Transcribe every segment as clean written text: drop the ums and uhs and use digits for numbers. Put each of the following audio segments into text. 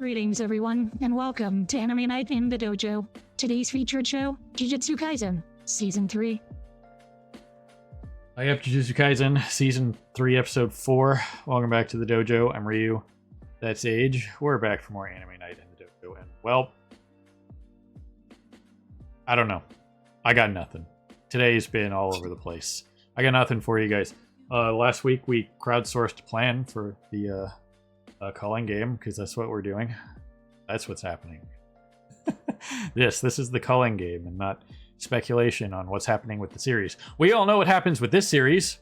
Greetings, everyone, and welcome to Anime Night in the Dojo. Today's featured show, Jujutsu Kaisen, Season 3. I have Jujutsu Kaisen, Season 3, Episode 4. Welcome back to the dojo. I'm Ryu. That's Age. We're back for more Anime Night in the dojo. And, well, I don't know. I got nothing. Today's been all over the place. I got nothing for you guys. Last week, we crowdsourced a plan for the calling game, because that's what we're doing. That's what's happening. This is the culling game, and not speculation on what's happening with the series. We all know what happens with this series.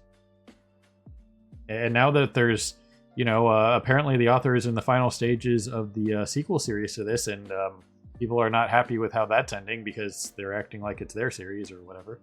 And now that there's, apparently the author is in the final stages of the sequel series to this, and people are not happy with how that's ending because they're acting like it's their series or whatever.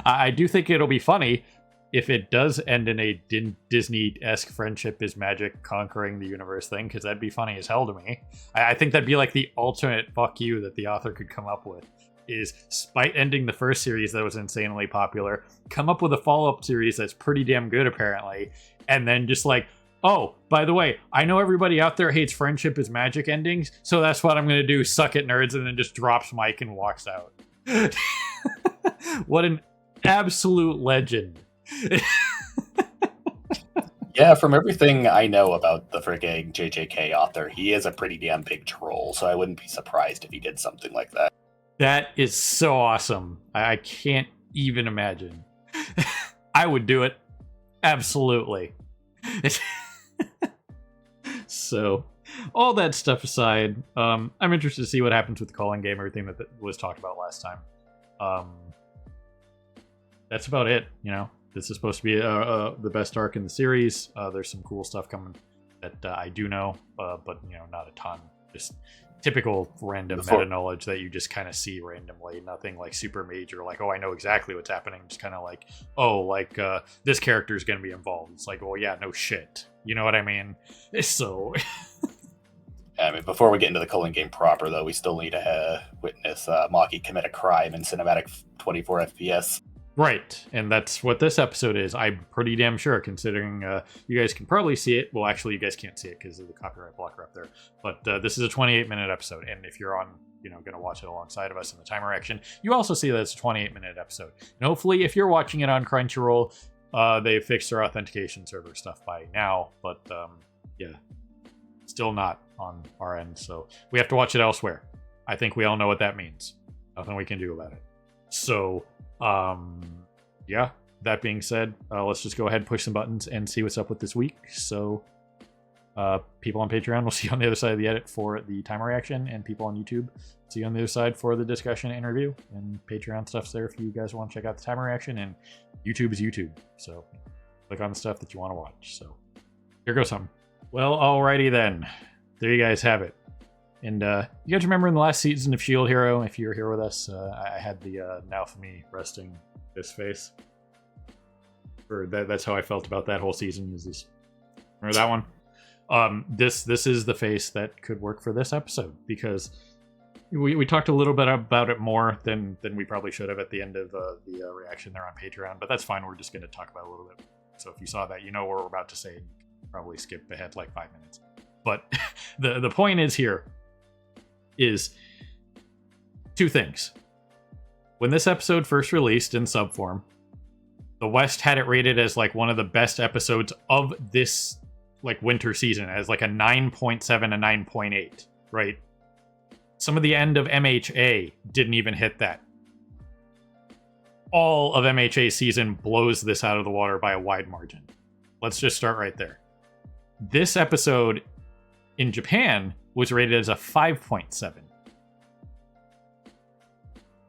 I do think it'll be funny if it does end in a Disney-esque friendship is magic conquering the universe thing, because that'd be funny as hell to me. I think that'd be like the ultimate fuck you that the author could come up with, is despite ending the first series that was insanely popular, come up with a follow-up series that's pretty damn good apparently, and then just like, oh, by the way, I know everybody out there hates friendship is magic endings, so that's what I'm gonna do, suck it nerds, and then just drops mic and walks out. What an absolute legend. Yeah, from everything I know about the frigging JJK author, he is a pretty damn big troll, so I wouldn't be surprised if he did something like that. That is so awesome. I can't even imagine. I would do it. Absolutely. So, all that stuff aside, I'm interested to see what happens with the calling game, everything that was talked about last time. That's about it, This is supposed to be the best arc in the series. There's some cool stuff coming that I do know, but not a ton. Just typical random meta knowledge that you just kind of see randomly. Nothing like super major, like, oh, I know exactly what's happening. Just kind of like, oh, like this character is going to be involved. It's like, well, yeah, no shit. You know what I mean? So. Before we get into the culling game proper, though, we still need to witness Maki commit a crime in cinematic 24 FPS. Right, and that's what this episode is. I'm pretty damn sure, considering you guys can probably see it. Well, actually, you guys can't see it because of the copyright blocker up there. But this is a 28-minute episode, and if you're on, going to watch it alongside of us in the timer action, you also see that it's a 28-minute episode. And hopefully, if you're watching it on Crunchyroll, they've fixed their authentication server stuff by now. But yeah, still not on our end, so we have to watch it elsewhere. I think we all know what that means. Nothing we can do about it. So. Yeah, that being said, let's just go ahead and push some buttons and see what's up with this week. So, people on Patreon will see you on the other side of the edit for the timer reaction, and people on YouTube see you on the other side for the discussion and review. And Patreon stuff's there if you guys want to check out the timer reaction, and YouTube is YouTube. So, click on the stuff that you want to watch. So, here goes something. Well, alrighty then. There you guys have it. And you guys remember in the last season of Shield Hero, if you were here with us, I had the Naofumi resting this face. That's how I felt about that whole season. Remember that one? This is the face that could work for this episode, because we talked a little bit about it more than we probably should have at the end of the reaction there on Patreon, but that's fine. We're just going to talk about it a little bit. So if you saw that, you know what we're about to say, and you can probably skip ahead like 5 minutes. But the point is two things. When this episode first released in subform, the West had it rated as like one of the best episodes of this like winter season, as like a 9.7, a 9.8, right? Some of the end of MHA didn't even hit that. All of MHA season blows this out of the water by a wide margin. Let's just start right there. This episode in Japan was rated as a 5.7.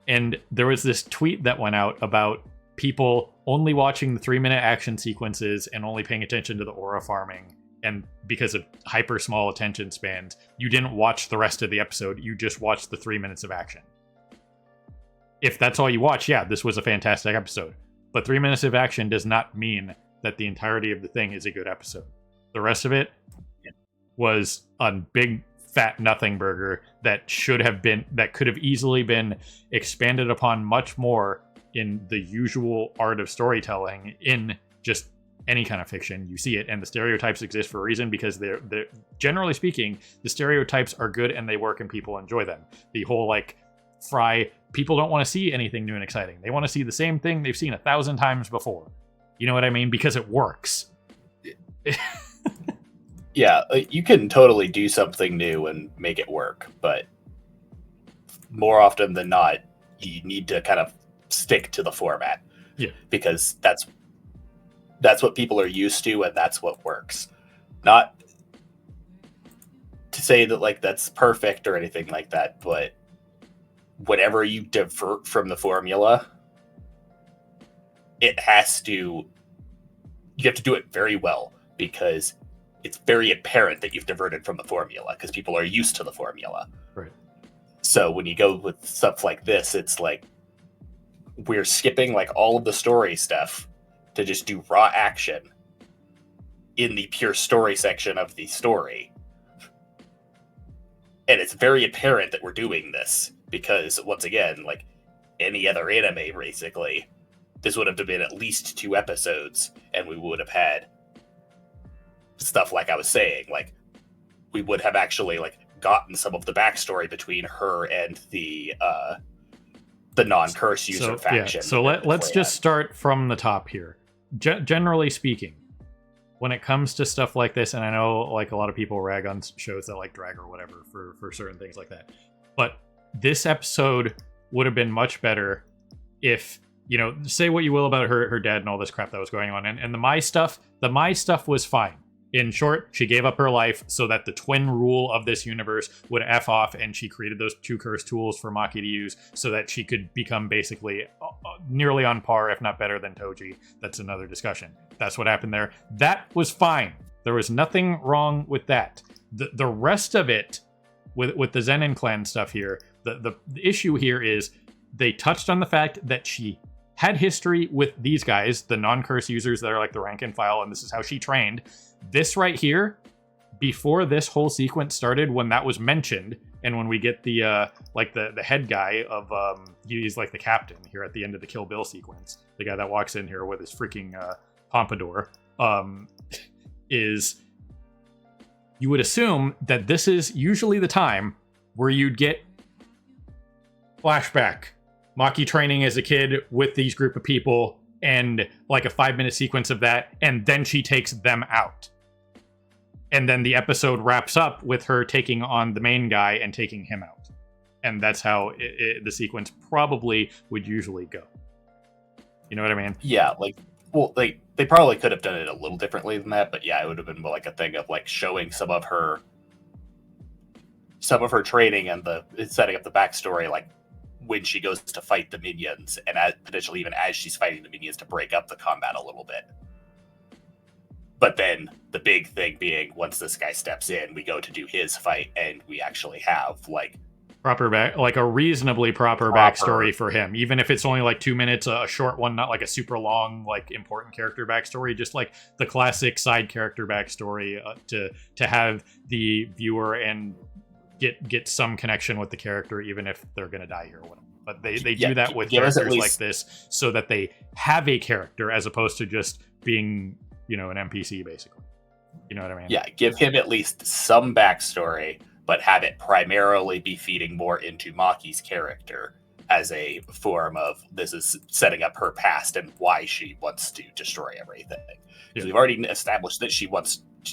And there was this tweet that went out about people only watching the 3-minute action sequences and only paying attention to the aura farming. And because of hyper small attention spans, you didn't watch the rest of the episode. You just watched the 3 minutes of action. If that's all you watch, yeah, this was a fantastic episode. But 3 minutes of action does not mean that the entirety of the thing is a good episode. The rest of it was a big fat nothing burger that could have easily been expanded upon much more in the usual art of storytelling in just any kind of fiction, you see it, and the stereotypes exist for a reason, because they're generally speaking, the stereotypes are good and they work and people enjoy them. The whole like Fry, people don't want to see anything new and exciting. They want to see the same thing they've seen 1,000 times before. You know what I mean? Because it works. Yeah, you can totally do something new and make it work, but more often than not, you need to kind of stick to the format. Yeah. Because that's what people are used to, and that's what works. Not to say that like that's perfect or anything like that, but whenever you divert from the formula, you have to do it very well, because it's very apparent that you've diverted from the formula because people are used to the formula. Right. So when you go with stuff like this, it's like we're skipping like all of the story stuff to just do raw action in the pure story section of the story. And it's very apparent that we're doing this because, once again, like any other anime, basically, this would have been at least 2 episodes, and we would have had stuff like I was saying, like we would have actually like gotten some of the backstory between her and the non-curse user faction. Yeah. So let's just start from the top here. Generally speaking, when it comes to stuff like this, and I know like a lot of people rag on shows that like drag or whatever for certain things like that, but this episode would have been much better if, you know, say what you will about her dad and all this crap that was going on, and the Mai stuff was fine. In short, she gave up her life so that the twin rule of this universe would F off, and she created those 2 curse tools for Maki to use so that she could become basically nearly on par, if not better than Toji. That's another discussion. That's what happened there. That was fine. There was nothing wrong with that. The rest of it, with the Zenin clan stuff here, the issue here is they touched on the fact that she had history with these guys, the non-curse users that are like the rank and file, and this is how she trained. This right here, before this whole sequence started, when that was mentioned, and when we get the the head guy of he's like the captain here at the end of the Kill Bill sequence, the guy that walks in here with his freaking pompadour, is you would assume that this is usually the time where you'd get flashback, Maki training as a kid with these group of people, and like a 5-minute sequence of that, and then she takes them out. And then the episode wraps up with her taking on the main guy and taking him out. And that's how the sequence probably would usually go. You know what I mean? Yeah, like, well, they probably could have done it a little differently than that, but yeah, it would have been more like a thing of like showing some of her training and the setting up the backstory, like when she goes to fight the minions, and potentially even as she's fighting the minions to break up the combat a little bit. But then the big thing being, once this guy steps in, we go to do his fight, and we actually have like a reasonably proper backstory for him, even if it's only like 2 minutes, a short one, not like a super long, like important character backstory, just like the classic side character backstory to have the viewer and get some connection with the character, even if they're gonna die here or whatever. But they do that with characters like this so that they have a character as opposed to just being, you know, an NPC basically. You know what I mean? Yeah, give him at least some backstory, but have it primarily be feeding more into Maki's character as a form of this is setting up her past and why she wants to destroy everything. Because we've already established that she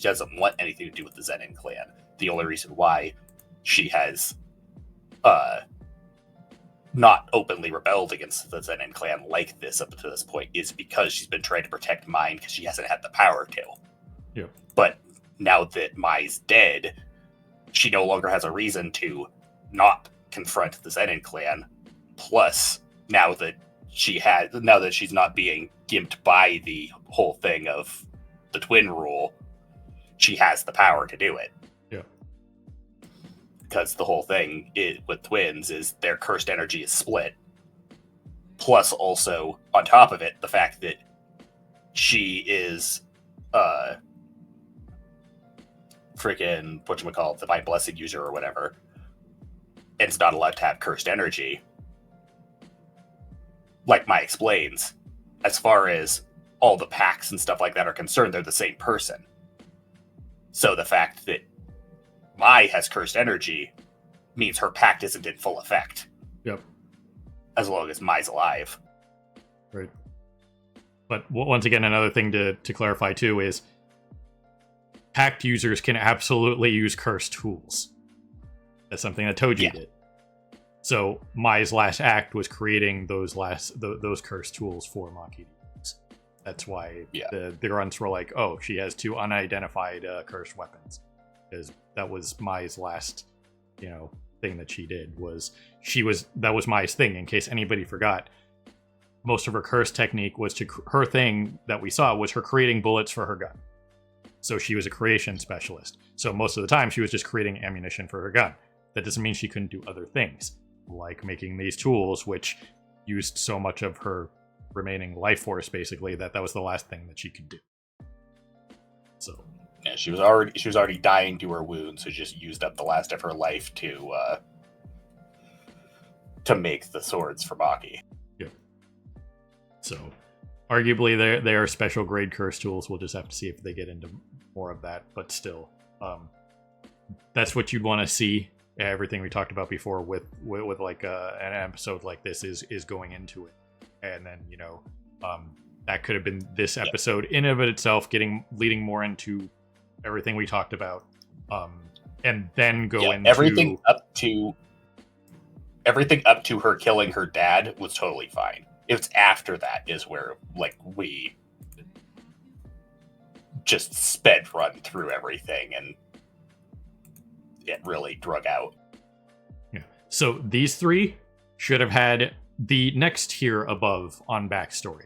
doesn't want anything to do with the Zenin clan. The only reason why she has not openly rebelled against the Zenin clan like this up to this point is because she's been trying to protect Mai because she hasn't had the power to. Yeah. But now that Mai's dead, she no longer has a reason to not confront the Zenin clan. Plus, now that she's not being gimped by the whole thing of the twin rule, she has the power to do it. Yeah. Because the whole thing with twins is their cursed energy is split. Plus, also on top of it, the fact that she is freaking whatchamacallit, divine blessing user or whatever, and is not allowed to have cursed energy. Like Mai explains, as far as all the pacts and stuff like that are concerned, they're the same person. So the fact that Mai has cursed energy means her pact isn't in full effect. Yep. As long as Mai's alive. Right. But once again, another thing to clarify too is pact users can absolutely use cursed tools. That's something that Toji did. So Mai's last act was creating those cursed tools for Maki to use. That's why the grunts were like, oh, she has 2 unidentified cursed weapons. Because that was Mai's last, thing that she did that was Mai's thing. In case anybody forgot, most of her curse technique was her thing that we saw was her creating bullets for her gun. So she was a creation specialist. So most of the time she was just creating ammunition for her gun. That doesn't mean she couldn't do other things, like making these tools, which used so much of her remaining life force, basically, that was the last thing that she could do. So yeah, she was already dying to her wounds, so just used up the last of her life to make the swords for Maki. Yeah. So arguably they are special grade curse tools. We'll just have to see if they get into more of that, but still, that's what you'd want to see. Everything we talked about before with like an episode like this is going into it, and then that could have been this episode in of itself, leading more into everything we talked about, and then go into everything up to her killing her dad was totally fine. It's after that is where we just sped run through everything and it really drug out. Yeah. So these 3 should have had the next tier above on backstory.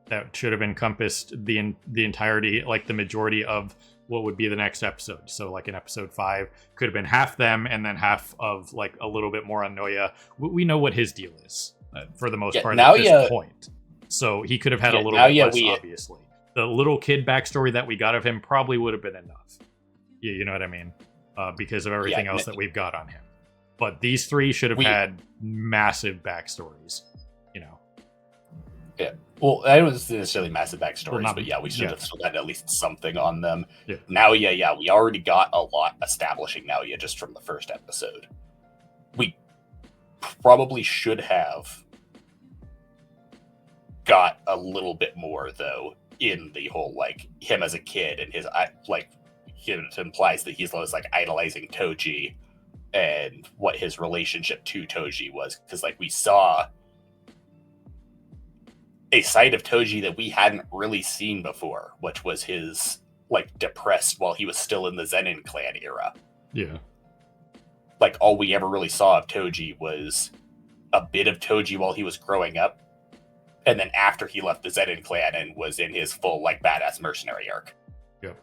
That should have encompassed the entirety, like the majority of what would be the next episode. So like in episode 5, could have been half them and then half of like a little bit more on Noya. We know what his deal is for the most part at this point. So he could have had a little bit less, obviously. The little kid backstory that we got of him probably would have been enough. You know what I mean? Because of everything else that we've got on him. But these 3 should have had massive backstories, Yeah. Well, I don't necessarily massive backstories, but we should have still had at least something on them. Yeah. Naoya, we already got a lot establishing Naoya just from the first episode. We probably should have got a little bit more, though, in the whole, him as a kid and his, it implies that he's always idolizing Toji and what his relationship to Toji was, because we saw a side of Toji that we hadn't really seen before, which was his depressed while he was still in the Zenin clan era. Yeah. All we ever really saw of Toji was a bit of Toji while he was growing up, and then after he left the Zenin clan and was in his full badass mercenary arc. Yep.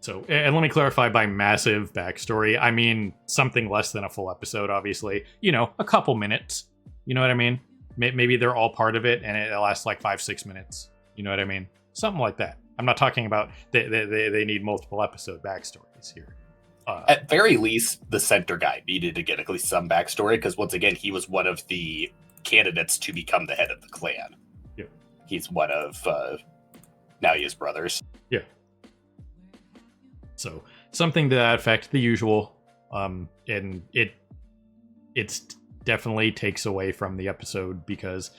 So, and let me clarify, by massive backstory, I mean something less than a full episode, obviously. A couple minutes. You know what I mean? Maybe they're all part of it and it lasts 5-6 minutes. You know what I mean? Something like that. I'm not talking about they need multiple episode backstories here. At very least, the center guy needed to get at least some backstory, because once again, he was one of the candidates to become the head of the clan. Yeah. He's one of Naoya's brothers. Yeah. So something to that effect, the usual, and it's definitely takes away from the episode because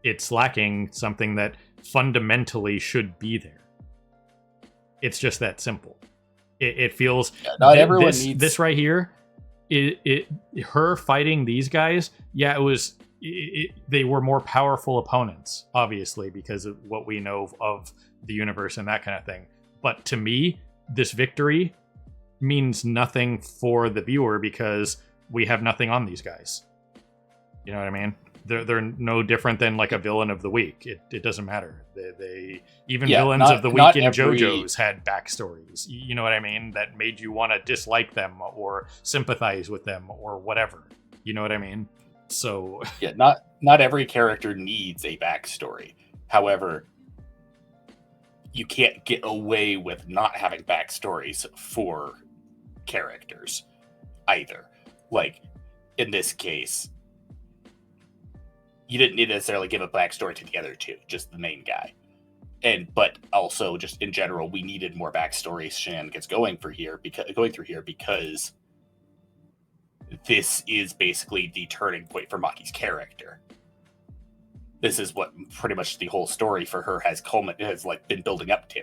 it's lacking something that fundamentally should be there. It's just that simple. It feels not everyone needs this right here. Her fighting these guys. Yeah, they were more powerful opponents, obviously, because of what we know of the universe and that kind of thing. But to me, this victory means nothing for the viewer because we have nothing on these guys. You know what I mean? They're no different than a villain of the week. It doesn't matter. Villains of the week in JoJo's had backstories. You know what I mean? That made you want to dislike them or sympathize with them or whatever. You know what I mean? So yeah, not every character needs a backstory. However, you can't get away with not having backstories for characters either. In this case, you didn't need to necessarily give a backstory to the other two, just the main guy. But also just in general, we needed more backstory shenanigans going through here because this is basically the turning point for Maki's character. This is what pretty much the whole story for her has like been building up to.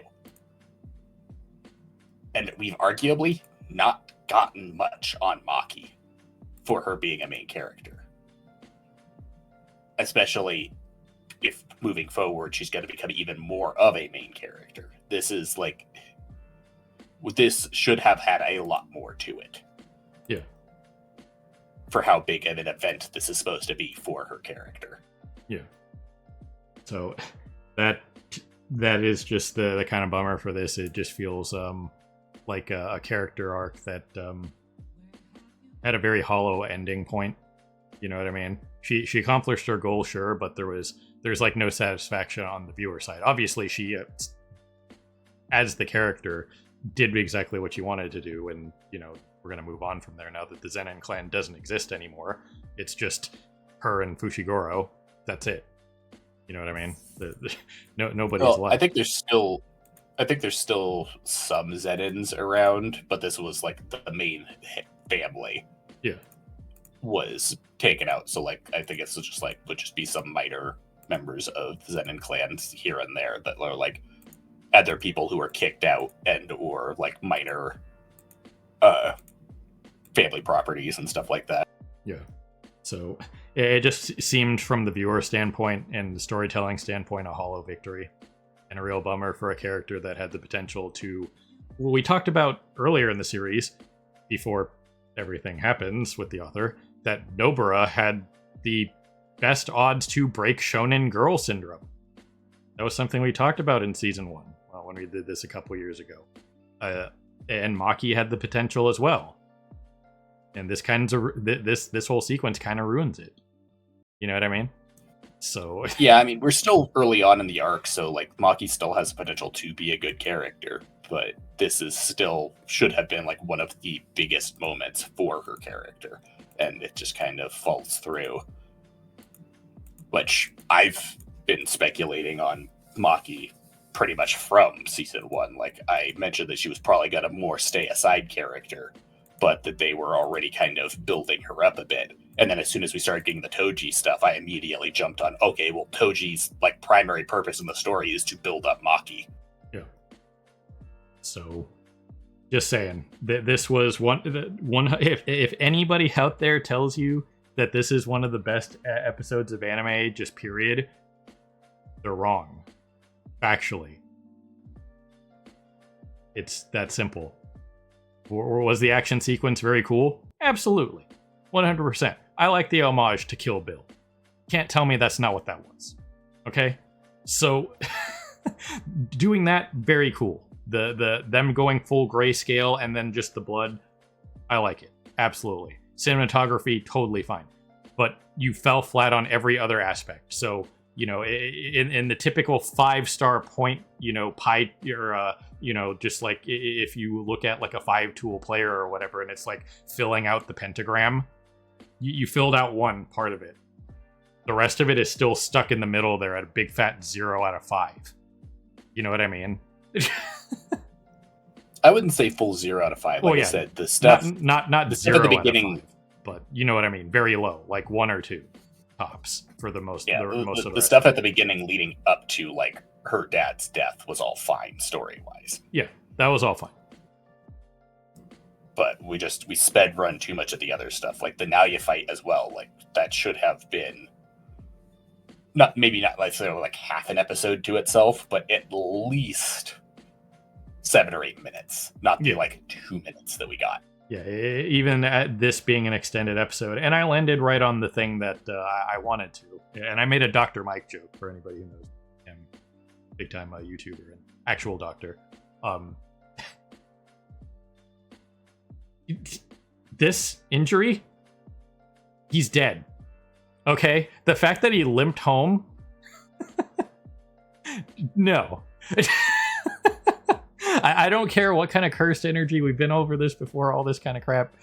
And we've arguably not gotten much on Maki for her being a main character. Especially if moving forward, she's going to become even more of a main character. This should have had a lot more to it. Yeah. For how big of an event this is supposed to be for her character. Yeah. So that is just the kind of bummer for this. It just feels like a character arc that had a very hollow ending point. You know what I mean? She accomplished her goal, sure, but there's like no satisfaction on the viewer side. Obviously, she as the character did exactly what she wanted to do, and we're gonna move on from there now that the Zenin clan doesn't exist anymore. It's just her and Fushiguro. That's it. You know what I mean? Nobody's left. I think there's still some Zenins around, but this was like the main family. Yeah. Was taken out, so like I think it's just like would just be some minor members of the Zenin clans here and there that are like other people who are kicked out and or like minor family properties and stuff like that. Yeah. So it just seemed from the viewer standpoint and the storytelling standpoint a hollow victory and a real bummer for a character that had the potential to, well, we talked about earlier in the series before everything happens with the author, that Nobara had the best odds to break shonen girl syndrome. That was something we talked about in season 1 when we did this a couple years ago. And Maki had the potential as well. And this whole sequence kind of ruins it. You know what I mean? So yeah, I mean, we're still early on in the arc, so like Maki still has potential to be a good character, but this is still should have been like one of the biggest moments for her character, and it just kind of falls through. Which I've been speculating on Maki pretty much from season 1. Like I mentioned that she was probably gonna more stay a side character, but that they were already kind of building her up a bit. And then as soon as we started getting the Toji stuff, I immediately jumped on, okay, well, Toji's like primary purpose in the story is to build up Maki. Yeah. So, just saying, this was one. If anybody out there tells you that this is one of the best episodes of anime, just period, they're wrong. Factually, it's that simple. Or was the action sequence very cool? Absolutely. 100%. I like the homage to Kill Bill. Can't tell me that's not what that was. Okay? So, doing that, very cool. Them going full grayscale and then just the blood, I like it. Absolutely. Cinematography, totally fine. But you fell flat on every other aspect. So, in the typical 5-star point, pie, or, just like if you look at like a 5-tool player or whatever, and it's like filling out the pentagram, you filled out one part of it. The rest of it is still stuck in the middle there at a big fat 0 out of 5. You know what I mean? I wouldn't say full 0 out of 5. Like I said, the stuff not the 0 stuff at the out beginning, of 5, but you know what I mean. Very low, like 1 or 2 tops for the most. Yeah, most of the stuff at the beginning leading up to like her dad's death was all fine story wise. Yeah, that was all fine. But we sped run too much of the other stuff, like the Naoya fight as well. Like that should have been not like half an episode to itself, but at least 7 or 8 minutes, not the like 2 minutes that we got. Yeah, even at this being an extended episode, and I landed right on the thing that I wanted to, and I made a Dr. Mike joke for anybody who knows him, big time YouTuber and actual doctor. This injury, he's dead. Okay, the fact that he limped home, no. I don't care what kind of cursed energy, we've been over this before, all this kind of crap.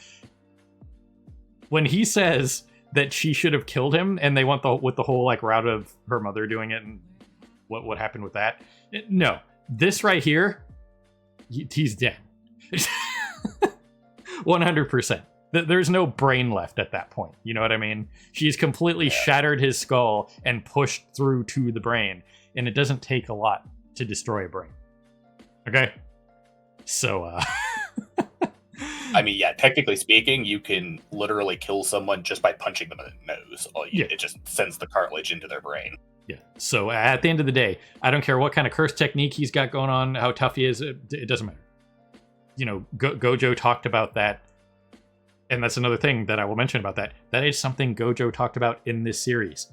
When he says that she should have killed him, and they went with the whole like route of her mother doing it and what happened with that. No, this right here, he's dead. 100%. There's no brain left at that point. You know what I mean? She's completely shattered his skull and pushed through to the brain, and it doesn't take a lot to destroy a brain. Okay? So, I mean, yeah, technically speaking, you can literally kill someone just by punching them in the nose. It just sends the cartilage into their brain. Yeah. So at the end of the day, I don't care what kind of curse technique he's got going on, how tough he is, it doesn't matter. You know, Gojo talked about that. And that's another thing that I will mention about that. That is something Gojo talked about in this series.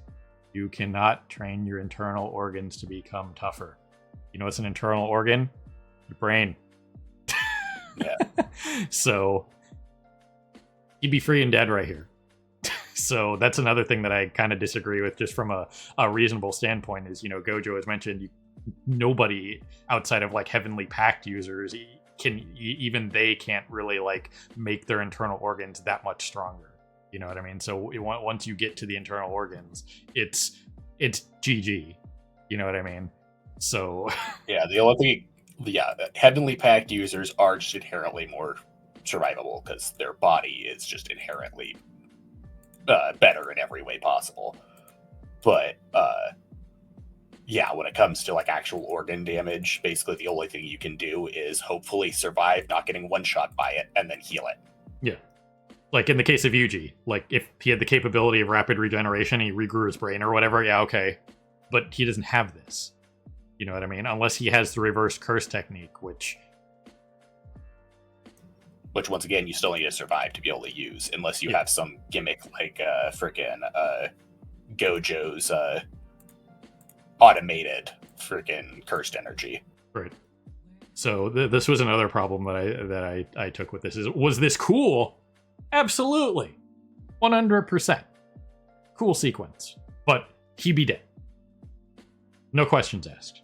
You cannot train your internal organs to become tougher. You know what's an internal organ? Your brain. Yeah. So he'd be free and dead right here. So that's another thing that I kind of disagree with, just from a reasonable standpoint, is, you know, Gojo has mentioned nobody outside of like Heavenly Pact users even they can't really like make their internal organs that much stronger. You know what I mean? So once you get to the internal organs, it's GG. You know what I mean? So yeah, the only thing, Heavenly Pact users are just inherently more survivable because their body is just inherently better in every way possible. But when it comes to like actual organ damage, basically the only thing you can do is hopefully survive not getting one shot by it and then heal it. Yeah. Like in the case of Yuji, like if he had the capability of rapid regeneration, he regrew his brain or whatever, yeah, okay. But he doesn't have this. You know what I mean? Unless he has the reverse curse technique, which once again, you still need to survive to be able to use, unless you have some gimmick like freaking Gojo's automated freaking cursed energy. Right. So this was another problem that I took with this. Was this cool? Absolutely. 100%. Cool sequence. But he be dead. No questions asked.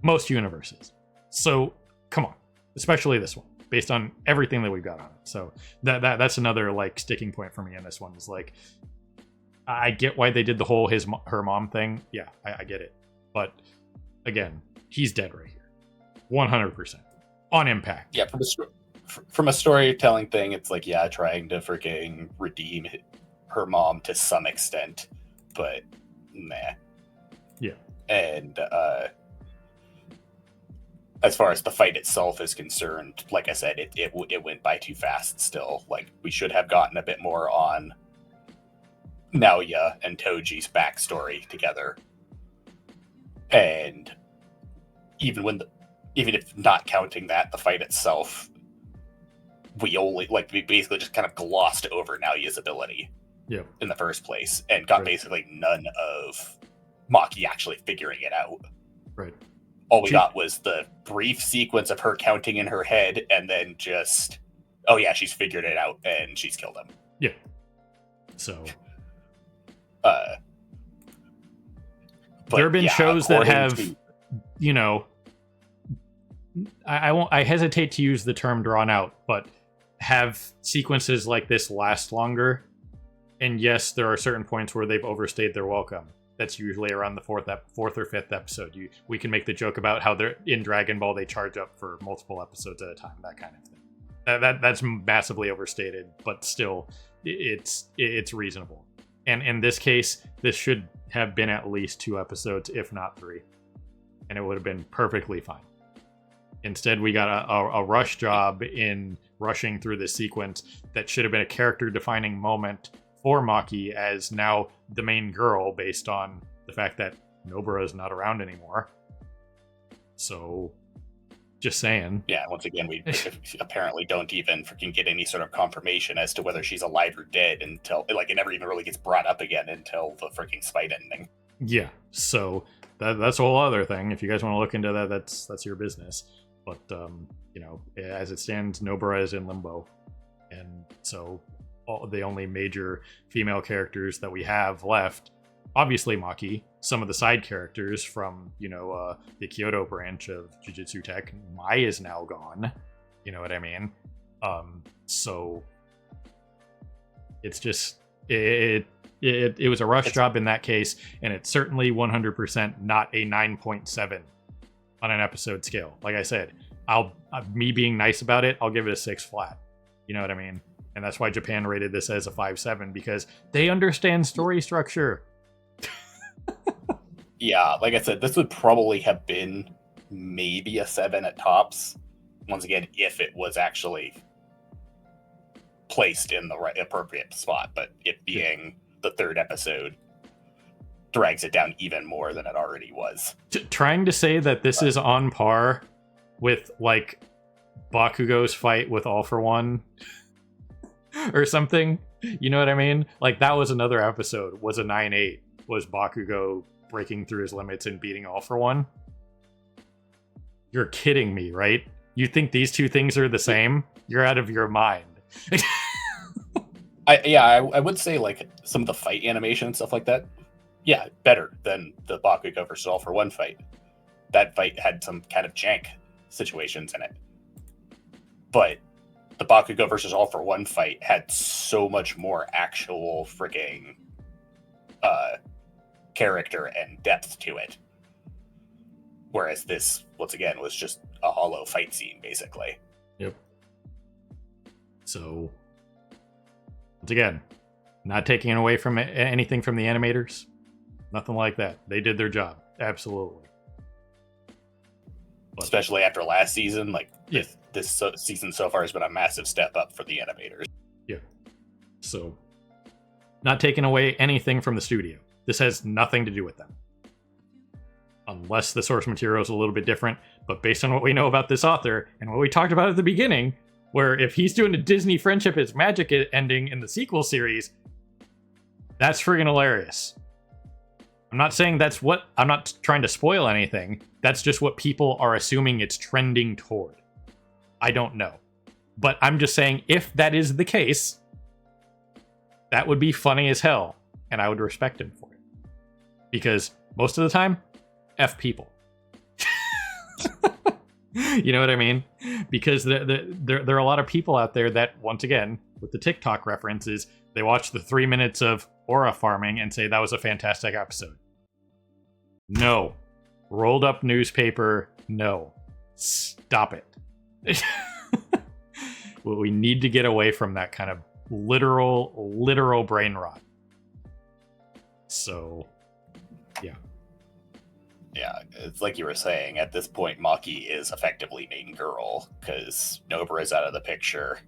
Most universes. So, come on. Especially this one, based on everything that we've got on it. So, that's another, like, sticking point for me in this one. Is like, I get why they did the whole her mom thing. Yeah, I get it. But, again, he's dead right here. 100%. On impact. Yeah, from a storytelling thing, it's like, yeah, trying to freaking redeem her mom to some extent. But, nah. Yeah. And as far as the fight itself is concerned, like I said, it went by too fast still. Like, we should have gotten a bit more on Naoya and Toji's backstory together. And even if not counting that, the fight itself, we basically just kind of glossed over Naoya's ability in the first place and got basically none of Maki actually figuring it out. Right. All we got was the brief sequence of her counting in her head, and then just, oh yeah, she's figured it out, and she's killed him. Yeah. So. There have been shows that have, you know, I hesitate to use the term drawn out, but have sequences like this last longer. And yes, there are certain points where they've overstayed their welcome. That's usually around the fourth or fifth episode. We can make the joke about how they're in Dragon Ball, they charge up for multiple episodes at a time, that kind of thing. That's massively overstated, but still, it's reasonable. And in this case, this should have been at least 2 episodes, if not 3, and it would have been perfectly fine. Instead, we got a rush job in rushing through this sequence that should have been a character-defining moment for Maki as now the main girl, based on the fact that Nobara is not around anymore. So, just saying. Yeah, once again, we apparently don't even freaking get any sort of confirmation as to whether she's alive or dead until, like, it never even really gets brought up again until the freaking fight ending. Yeah, so that's a whole other thing. If you guys want to look into that, that's your business. But, you know, as it stands, Nobara is in limbo. And so the only major female characters that we have left, obviously Maki, some of the side characters from, you know, the Kyoto branch of Jujutsu Tech. Mai is now gone. You know what I mean? So it's just, It was a rush job in that case, and it's certainly 100% not a 9.7 on an episode scale. Like I said, me being nice about it, I'll give it a 6 flat. You know what I mean? And that's why Japan rated this as a 5.7, because they understand story structure. Yeah, like I said, this would probably have been maybe a 7 at tops. Once again, if it was actually placed in the right appropriate spot, but it being the 3rd episode drags it down even more than it already was. Trying to say that this is on par with like Bakugo's fight with All for One or something, you know what I mean? Like that was another episode, was a 9.8, was Bakugo breaking through his limits and beating All for One. You're kidding me, right? You think these two things are the same? You're out of your mind. I would say like some of the fight animation and stuff like that, yeah, better than the Bakugo versus All for One fight. That fight had some kind of jank situations in it. But the Bakugo versus All for One fight had so much more actual frigging character and depth to it. Whereas this, once again, was just a hollow fight scene, basically. Yep. So, once again, not taking away from anything from the animators. Nothing like that. They did their job. Absolutely. But, especially after last season, like this season so far has been a massive step up for the animators. Yeah. So, not taking away anything from the studio. This has nothing to do with them. Unless the source material is a little bit different. But based on what we know about this author, and what we talked about at the beginning, where if he's doing a Disney Friendship is Magic ending in the sequel series, that's friggin' hilarious. I'm not saying I'm not trying to spoil anything. That's just what people are assuming it's trending toward. I don't know. But I'm just saying, if that is the case, that would be funny as hell, and I would respect him for it. Because most of the time, F people. You know what I mean? Because there are a lot of people out there that, once again, with the TikTok references, they watch the 3 minutes of aura farming and say that was a fantastic episode. No. Rolled up newspaper, no. Stop it. Well, we need to get away from that kind of literal brain rot. So, yeah. Yeah, it's like you were saying, at this point, Maki is effectively main girl, because Nobara is out of the picture.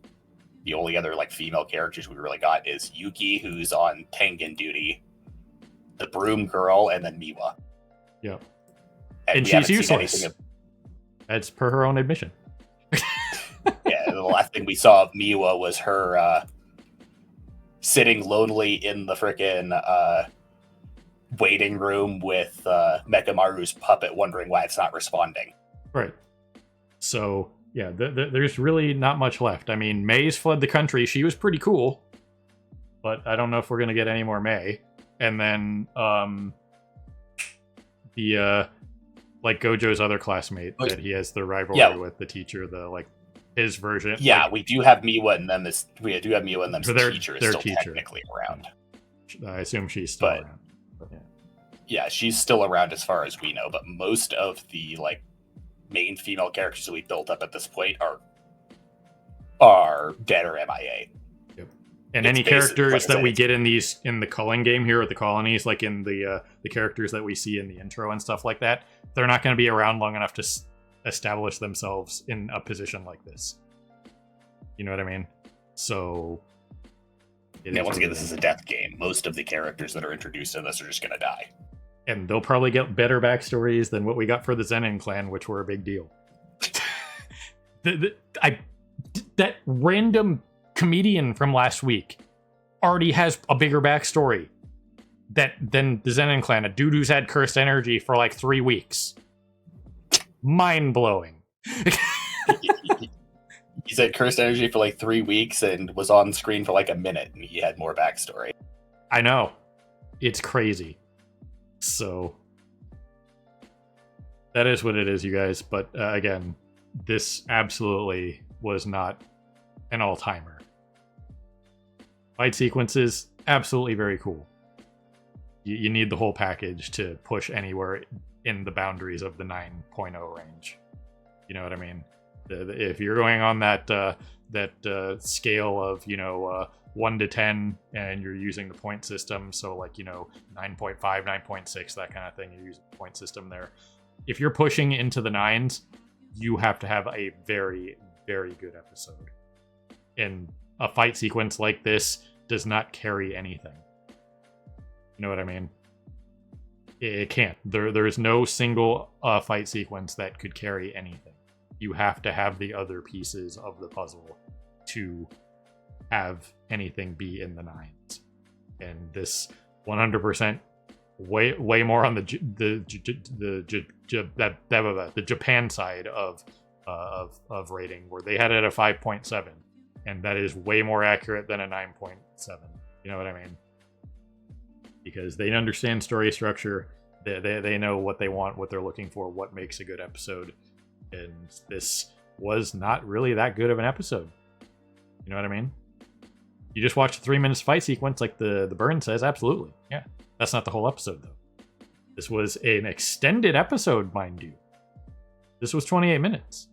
The only other, like, female characters we really got is Yuki, who's on Tengen duty, the Broom Girl, and then Miwa. Yeah. And she's useless. That's per her own admission. Yeah, the last thing we saw of Miwa was her sitting lonely in the frickin' waiting room with Mekamaru's puppet, wondering why it's not responding. Right. So, yeah, there's really not much left. I mean, May's fled the country. She was pretty cool. But I don't know if we're going to get any more May. And then, like Gojo's other classmate that he has the rivalry with, the teacher, his version. Yeah, we do have Miwa and them as teacher is still teacher. Technically around. I assume she's still around. Yeah, she's still around as far as we know, but most of the main female characters that we built up at this point are dead or MIA. Yep. And any characters that we get in the culling game here at the colonies, like in the characters that we see in the intro and stuff like that, they're not going to be around long enough to establish themselves in a position like this. You know what I mean? So once again, this is a death game. Most of the characters that are introduced in this are just going to die. And they'll probably get better backstories than what we got for the Zenin clan, which were a big deal. That random comedian from last week already has a bigger backstory than the Zenin clan. A dude who's had cursed energy for 3 weeks. Mind-blowing. He said cursed energy for 3 weeks and was on screen for a minute, and he had more backstory. I know. It's crazy. So, that is what it is, you guys. But again, this absolutely was not an all-timer. Fight sequences, absolutely very cool. you need the whole package to push anywhere in the boundaries of the 9.0 range. You know what I mean? If you're going on that scale of 1 to 10, and you're using the point system, so like 9.5, 9.6, that kind of thing, you're using the point system there. If you're pushing into the 9s, you have to have a very, very good episode. And a fight sequence like this does not carry anything. You know what I mean? It can't. There's no single fight sequence that could carry anything. You have to have the other pieces of the puzzle to have anything be in the 9s. And this 100% way more on the Japan side of rating, where they had it at a 5.7, and that is way more accurate than a 9.7. You know what I mean? Because they understand story structure, they know what they want, what they're looking for, what makes a good episode, and this was not really that good of an episode. You know what I mean? You just watch a 3 minutes fight sequence like the Burn says, absolutely. Yeah. That's not the whole episode, though. This was an extended episode, mind you. This was 28 minutes.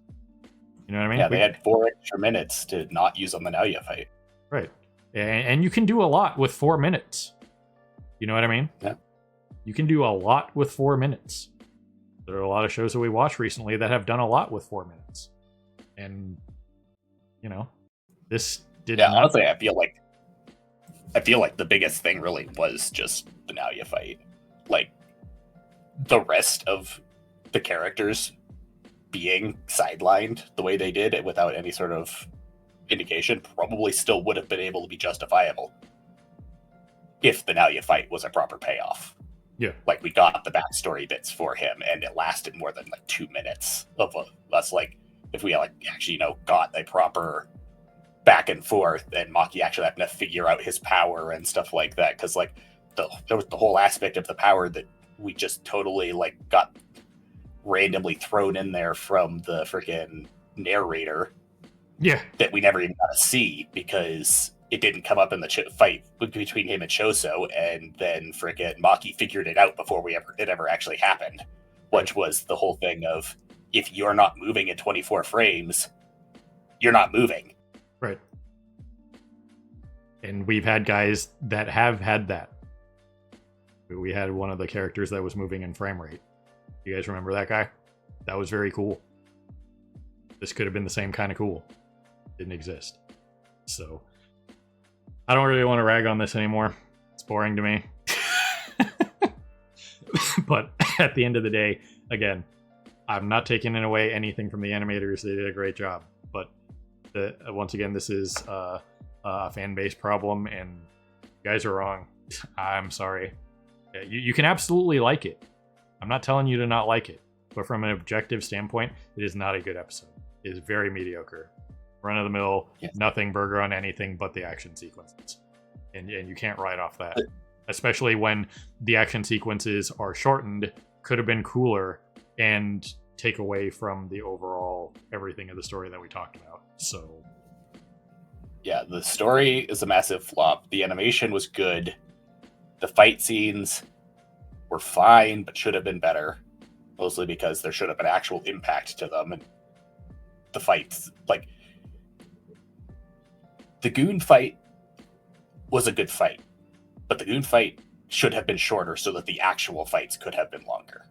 You know what I mean? Yeah, they had 4 extra minutes to not use on the Naoya fight. Right. And you can do a lot with 4 minutes. You know what I mean? Yeah. You can do a lot with 4 minutes. There are a lot of shows that we watched recently that have done a lot with 4 minutes. And, this did not... honestly, I feel like the biggest thing really was just the Naoya fight. Like, the rest of the characters being sidelined the way they did, without any sort of indication, probably still would have been able to be justifiable if the Naoya fight was a proper payoff. Yeah. Like, we got the backstory bits for him, and it lasted more than 2 minutes of us. Like, if we actually got a proper back and forth, and Maki actually having to figure out his power and stuff like that, because there was the whole aspect of the power that we just totally got randomly thrown in there from the freaking narrator. Yeah. That we never even got to see, because it didn't come up in the fight between him and Choso, and then freaking Maki figured it out before it ever actually happened, which was the whole thing of, if you're not moving in 24 frames, you're not moving. Right. And we've had guys that have had that. We had one of the characters that was moving in frame rate. You guys remember that guy? That was very cool. This could have been the same kind of cool. Didn't exist. So, I don't really want to rag on this anymore. It's boring to me. But at the end of the day, again, I'm not taking away anything from the animators. They did a great job. But once again, this is a fan base problem, and you guys are wrong. I'm sorry. You can absolutely like it. I'm not telling you to not like it. But from an objective standpoint, it is not a good episode. It is very mediocre. Run of the mill, yes. Nothing burger on anything but the action sequences. And you can't write off that. Especially when the action sequences are shortened, could have been cooler, and take away from the overall everything of the story that we talked about. So, yeah, the story is a massive flop. The animation was good. The fight scenes were fine, but should have been better. Mostly because there should have been actual impact to them. And the fights, the Goon fight was a good fight. But the Goon fight should have been shorter so that the actual fights could have been longer.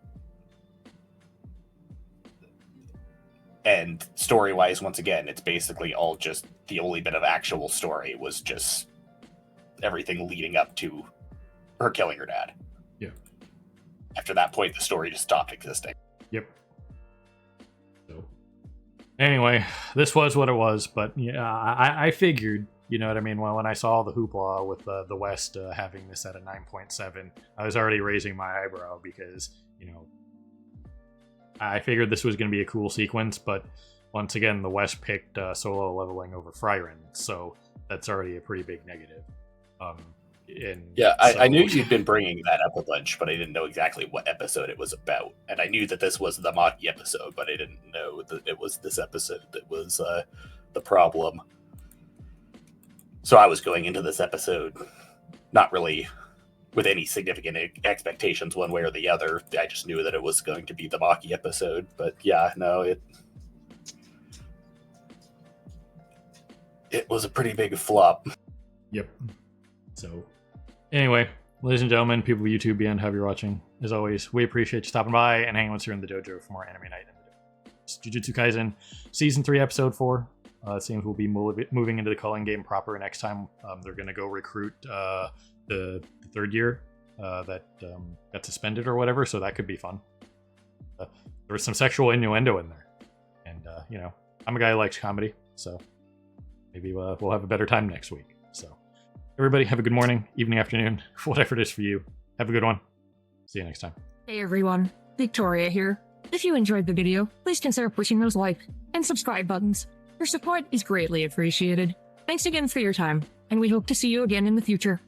And story-wise, once again, it's basically all just the only bit of actual story was just everything leading up to her killing her dad. Yeah. After that point, the story just stopped existing. Yep. So, anyway, this was what it was, but yeah, I figured, you know what I mean? When I saw the hoopla with the West having this at a 9.7, I was already raising my eyebrow because, I figured this was going to be a cool sequence, but once again, the West picked solo leveling over Fryren, so that's already a pretty big negative. I knew you'd been bringing that up a bunch, but I didn't know exactly what episode it was about. And I knew that this was the Maki episode, but I didn't know that it was this episode that was the problem. So I was going into this episode not really with any significant expectations one way or the other. I just knew that it was going to be the Maki episode. But yeah, no, it was a pretty big flop. Yep. So, anyway, ladies and gentlemen, people of YouTube and however you're watching, as always, we appreciate you stopping by and hanging with us here in the dojo for more Anime Night in the Dojo. It's Jujutsu Kaisen, Season 3, Episode 4. It seems we'll be moving into the culling game proper next time. They're going to go recruit the third year that got suspended or whatever, so that could be fun. There was some sexual innuendo in there. And, I'm a guy who likes comedy, so maybe we'll have a better time next week. So, everybody, have a good morning, evening, afternoon, whatever it is for you. Have a good one. See you next time. Hey everyone, Victoria here. If you enjoyed the video, please consider pushing those like and subscribe buttons. Your support is greatly appreciated. Thanks again for your time, and we hope to see you again in the future.